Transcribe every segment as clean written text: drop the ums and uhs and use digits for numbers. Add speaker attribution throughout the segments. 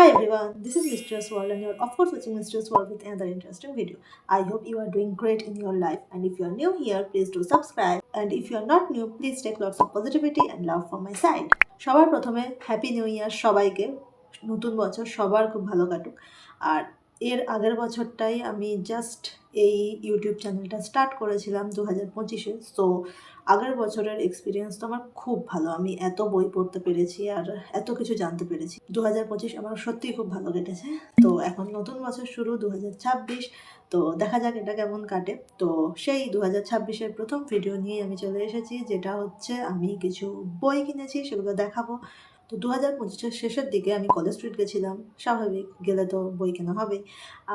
Speaker 1: Hi everyone, this is Mistress World and you're of course watching Mistress World with another interesting video. I hope you are doing great in your life, and if you are new here, please do subscribe, and if you are not new, please take lots of positivity and love from my side. সবার প্রথমে happy new year সবাইকে। নতুন বছর সবার খুব ভালো কাটুক। আর এর আগের বছরটাই আমি জাস্ট এই ইউটিউব চ্যানেলটা স্টার্ট করেছিলাম 2025-এ। সো আগের বছরের এক্সপিরিয়েন্স তো আমার খুব ভালো। আমি এত বই পড়তে পেরেছি আর এত কিছু জানতে পেরেছি। 2025 আমার সত্যিই খুব ভালো কেটেছে। তো এখন নতুন বছর শুরু 2026। তো দেখা যাক এটা কেমন কাটে। তো সেই 2026-এর প্রথম ভিডিও নিয়ে আমি চলে এসেছি, যেটা হচ্ছে আমি কিছু বই কিনেছি, সেগুলো দেখাবো। তো 2025-এর শেষের দিকে আমি কলেজ স্ট্রিট গেছিলাম, স্বাভাবিক গেলে তো বই কেনা হবে।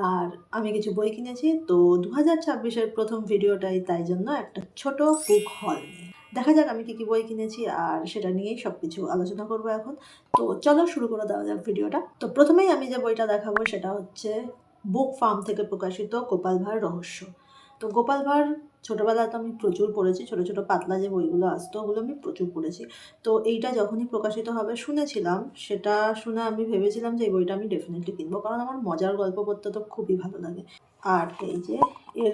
Speaker 1: আর আমি কিছু বই কিনেছি। তো 2026-এর প্রথম ভিডিওটাই তাই জন্য একটা ছোট বুক হল নিয়ে। দেখা যাক আমি কি বই কিনেছি, আর সেটা নিয়েই সব কিছু আলোচনা করবো এখন। তো চলো শুরু করে দেওয়া যাক ভিডিওটা। তো প্রথমেই আমি যে বইটা দেখাবো সেটা হচ্ছে বুক ফার্ম থেকে প্রকাশিত গোপাল ভাঁড় রহস্য। তো গোপাল ভাঁড় ছোটোবেলায় তো আমি প্রচুর পড়েছি, ছোটো ছোটো পাতলা যে বইগুলো আসতো ওগুলো আমি প্রচুর পড়েছি। তো এইটা যখনই প্রকাশিত হবে শুনেছিলাম, সেটা শুনে আমি ভেবেছিলাম যে এই বইটা আমি ডেফিনেটলি কিনবো, কারণ আমার মজার গল্প পড়তে তো খুবই ভালো লাগে। আর এই যে এর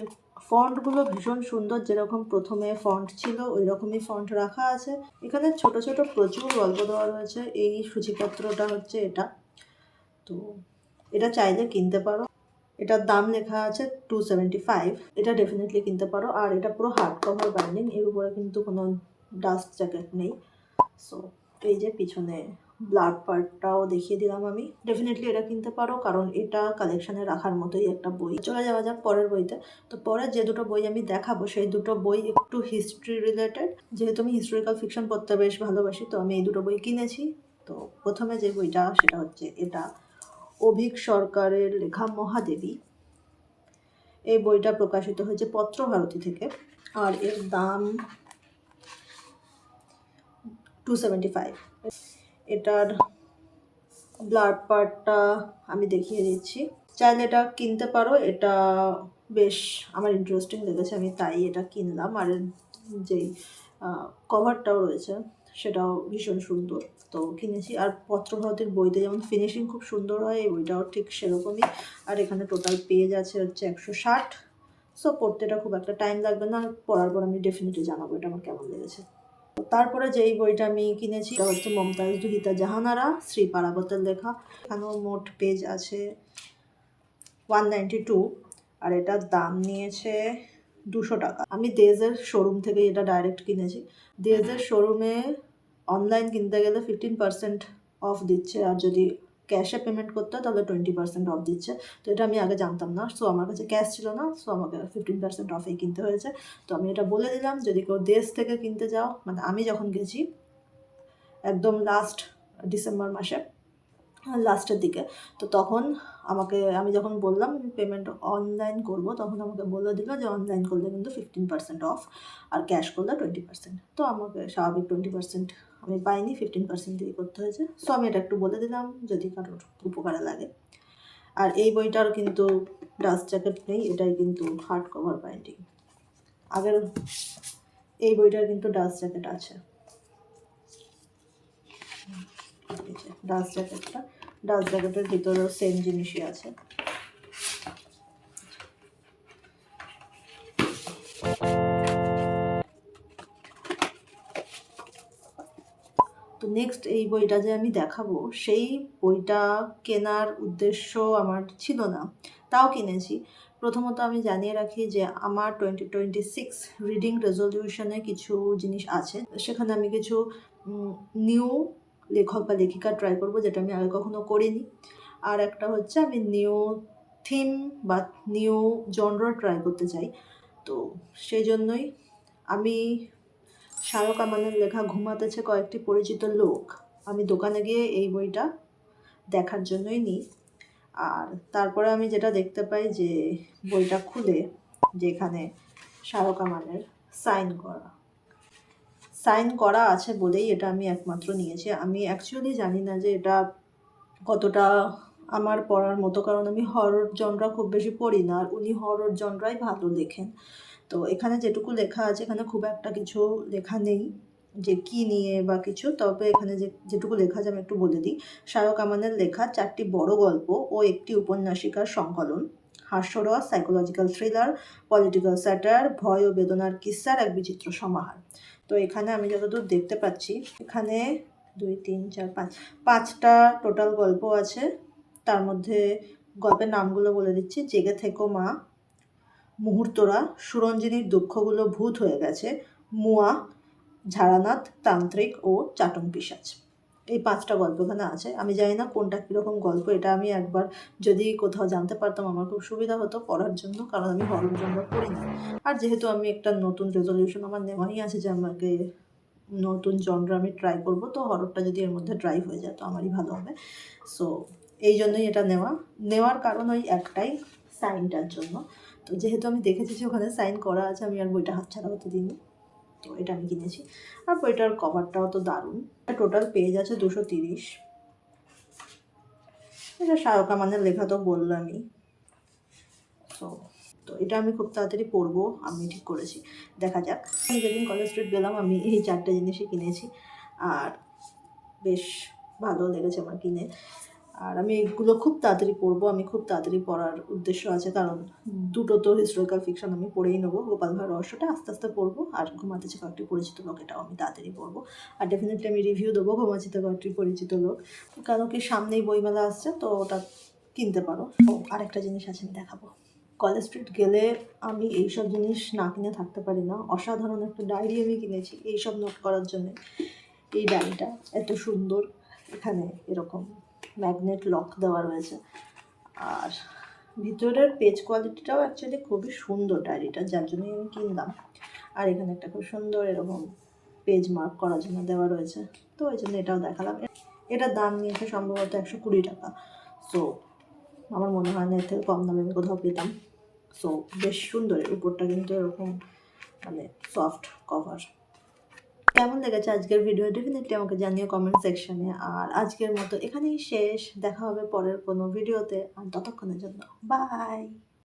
Speaker 1: ফন্টগুলো ভীষণ সুন্দর, যেরকম প্রথমে ফন্ট ছিল ওই রকমই ফন্ট রাখা আছে। এখানে ছোট ছোট প্রচুর গল্প দেওয়া রয়েছে। এই সূচিপত্রটা হচ্ছে এটা। তো এটা চাইলে কিনতে পারো। এটার দাম লেখা আছে 275। এটা ডেফিনেটলি কিনতে পারো। আর এটা পুরো হার্ড কভার বাইন্ডিং, এর উপরে কিন্তু কোনো ডাস্ট জ্যাকেট নেই। সো এই যে পিছনে ব্লাড পার্টটাও দেখিয়ে দিলাম আমি। ডেফিনেটলি এটা কিনতে পারো, কারণ এটা কালেকশানে রাখার মতোই একটা বই। চলে যাওয়া যাক পরের বইতে। তো পরের যে দুটো বই আমি দেখাবো সেই দুটো বই একটু হিস্ট্রি রিলেটেড। যেহেতু আমি হিস্টোরিক্যাল ফিকশন পড়তে বেশ ভালোবাসি, তো আমি এই দুটো বই কিনেছি। তো প্রথমে যে বইটা সেটা হচ্ছে এটা, অভীক সরকারের লেখা মহাদেবী। এই বইটা প্রকাশিত হয়েছে পত্রভারতী থেকে, আর এর দাম 275। এটার ব্লাড পার্টটা আমি দেখিয়ে দিচ্ছি। চাইলে এটা কিনতে পারো। এটা বেশ আমার ইন্টারেস্টিং লেগেছে, আমি তাই এটা কিনলাম। আর যেই কভারটাও রয়েছে সেটাও ভীষণ সুন্দর, তো কিনেছি। আর পত্রভারতীর বইতে যেমন ফিনিশিং খুব সুন্দর হয়, এই বইটাও ঠিক সেরকমই। আর এখানে টোটাল পেজ আছে হচ্ছে 160। সো পড়তে এটা খুব একটা টাইম লাগবে না। পড়ার পর আমি ডেফিনেটলি জানাবো এটা আমার কেমন লেগেছে। তারপরে যেই বইটা আমি কিনেছি এটা হচ্ছে মমতাজ দুহিতা জাহানারা, শ্রী পারাবতের লেখা। এখানেও মোট পেজ আছে 192, আর এটার দাম নিয়েছে 200 টাকা। আমি দেজের শোরুম থেকে এটা ডাইরেক্ট কিনেছি। দেজের শোরুমে অনলাইন কিনতে গেলে 15% অফ দিচ্ছে, আর যদি ক্যাশে পেমেন্ট করতে হয় তাহলে 20% অফ দিচ্ছে। তো এটা আমি আগে জানতাম না, সো আমার কাছে ক্যাশ ছিল না, সো আমাকে 15% অফেই কিনতে হয়েছে। তো আমি এটা বলে দিলাম, যদি কেউ দেশ থেকে কিনতে যাও, মানে আমি যখন গেছি একদম লাস্ট ডিসেম্বর মাসে লাস্টের দিকে, তো তখন আমি যখন বললাম পেমেন্ট অনলাইন করব, তখন আমাকে বলে দিল যে অনলাইন করলে কিন্তু 15% অফ, আর ক্যাশ করলে 20%। তো আমাকে স্বাভাবিক 20% আমি পাইনি, 15% দিয়ে করতে হয়েছে। সো আমি এটা একটু বলে দিলাম যদি কারোর উপকারে লাগে। আর এই বইটার কিন্তু ডাস্ট জ্যাকেট নেই, এটাই কিন্তু হার্ড কভার বাইন্ডিং। আগের এই বইটার কিন্তু ডাস্ট জ্যাকেট আছে। ডাস্ট জ্যাকেটের ভিতরেও সেম জিনিসই আছে। তো নেক্সট এই বইটা যে আমি দেখাবো, সেই বইটা কেনার উদ্দেশ্য আমার ছিল না, তাও কিনেছি। প্রথমত আমি জানিয়ে রাখি যে আমার 2026 রিডিং রেজলিউশনে কিছু জিনিস আছে, সেখানে আমি কিছু নিউ লেখক বা লেখিকা ট্রাই করব, যেটা আমি আগে কখনো করিনি। আর একটা হচ্ছে আমি নিউ থিম বা নিউ জনরা ট্রাই করতে চাই। তো সেই জন্যই আমি শাহরুখ আমানের লেখা ঘুমাতেছে কয়েকটি পরিচিত লোক, আমি দোকানে গিয়ে এই বইটা দেখার জন্যই নিই। আর তারপরে আমি যেটা দেখতে পাই যে বইটা খুলে যেখানে শাহরুখ আমানের সাইন করা আছে বলেই এটা আমি একমাত্র নিয়েছি। আমি অ্যাকচুয়ালি জানি না যে এটা কতটা আমার পড়ার মতো, কারণ আমি হরর জনরা খুব বেশি পড়ি না, আর উনি হরর জনরাই ভালো লেখেন। তো এখানে যেটুকু লেখা আছে, এখানে খুব একটা কিছু লেখা নেই। যে কি নিয়ে বা কিছু, তবে এখানে যেটুকু লেখা আছে আমি একটু বলে দিই। শায়ক আমানের লেখা 4টি বড় গল্প ও একটি উপন্যাসিকার সংকলন, হাস্যরস, সাইকোলজিক্যাল থ্রিলার, পলিটিক্যাল স্যাটায়ার, ভয় ও বেদনার কিস্সার এক বিচিত্র সমাহার। তো এখানে আমি যতদূর দেখতে পাচ্ছি, এখানে 2 3 4 5টা টোটাল গল্প আছে। তার মধ্যে গল্পের নামগুলো বলে দিচ্ছি: জেগে থেকো মা, মুহূর্তরা, সুরঞ্জিনীর দুঃখগুলো ভূত হয়ে গেছে, মুয়া, ঝাড়ানাথ, তান্ত্রিক ও চাটন পিশাচ। এই 5টা গল্প এখানে আছে। আমি জানি না কোনটা কীরকম গল্প, এটা আমি একবার যদি কোথাও জানতে পারতাম আমার খুব সুবিধা হতো পড়ার জন্য, কারণ আমি হরর জনরা পড়ি না। আর যেহেতু আমি একটা নতুন রেজলিউশন আমার নেওয়াই আছে যে আমাকে নতুন জনরা আমি ট্রাই করবো, তো হররটা যদি এর মধ্যে ট্রাই হয়ে যায় তো আমারই ভালো হবে। সো এই জন্যই এটা নেওয়ার কারণ ওই একটাই, সাইনটার জন্য। তো যেহেতু আমি দেখেছি যে ওখানে সাইন করা আছে, আমি আর বইটা হাতছাড়া হতে দিইনি, তো এটা আমি কিনেছি। আর বইটার কভারটাও তো দারুণ। টোটাল পেজ আছে 230। এটা শায়ক আমানের লেখা তো বললামই। তো এটা আমি খুব তাড়াতাড়ি পড়বো, আমি ঠিক করেছি। দেখা যাক। আমি যেদিন কলেজ স্ট্রিট গেলাম আমি এই 4টে জিনিসই কিনেছি, আর বেশ ভালো লেগেছে আমার কিনে। আর আমি এগুলো খুব তাড়াতাড়ি পড়বো, আমি খুব তাড়াতাড়ি পড়ার উদ্দেশ্য আছে, কারণ দুটো তো হিস্টোরিক্যাল ফিকশন আমি পড়েই নেবো। গোপাল ভাঁড় রহস্যটা আস্তে আস্তে পড়বো, আর ঘুমাতেছে কয়েকটি পরিচিত লোক এটাও আমি তাড়াতাড়ি পড়বো। আর ডেফিনেটলি আমি রিভিউ দেবো ঘুমাচিতে কয়েকটি পরিচিত লোক, কারণ কি সামনেই বইমেলা আসছে, তো ওটা কিনতে পারো। আরেকটা জিনিস আছে আমি দেখাবো। কলেজ স্ট্রিট গেলে আমি এইসব জিনিস না কিনে থাকতে পারি না। অসাধারণ একটা ডায়েরি আমি কিনেছি এইসব নোট করার জন্য। এই ডায়েরিটা এত সুন্দর, এখানে এরকম ম্যাগনেট লক দেওয়া রয়েছে, আর ভিতরের পেজ কোয়ালিটিটাও অ্যাকচুয়ালি খুবই সুন্দর ডায়েরিটা, যার জন্যই আমি কিনলাম। আর এখানে একটা খুব সুন্দর এরকম পেজ মার্ক করার জন্য দেওয়া রয়েছে, তো ওই জন্য এটাও দেখালাম। এটার দাম নিয়েছে সম্ভবত 120 টাকা। সো আমার মনে হয় না এর থেকে কম দামে আমি কোথাও পেতাম। সো বেশ সুন্দর, এর উপরটা কিন্তু এরকম মানে সফট কভার। কেমন লেগেছে আজকের ভিডিও ডেফিনেটলি আমাকে জানিও কমেন্ট সেকশনে। আর আজকের মতো এখানেই শেষ, দেখা হবে পরের কোনো ভিডিওতে, আর ততক্ষণের জন্য বাই।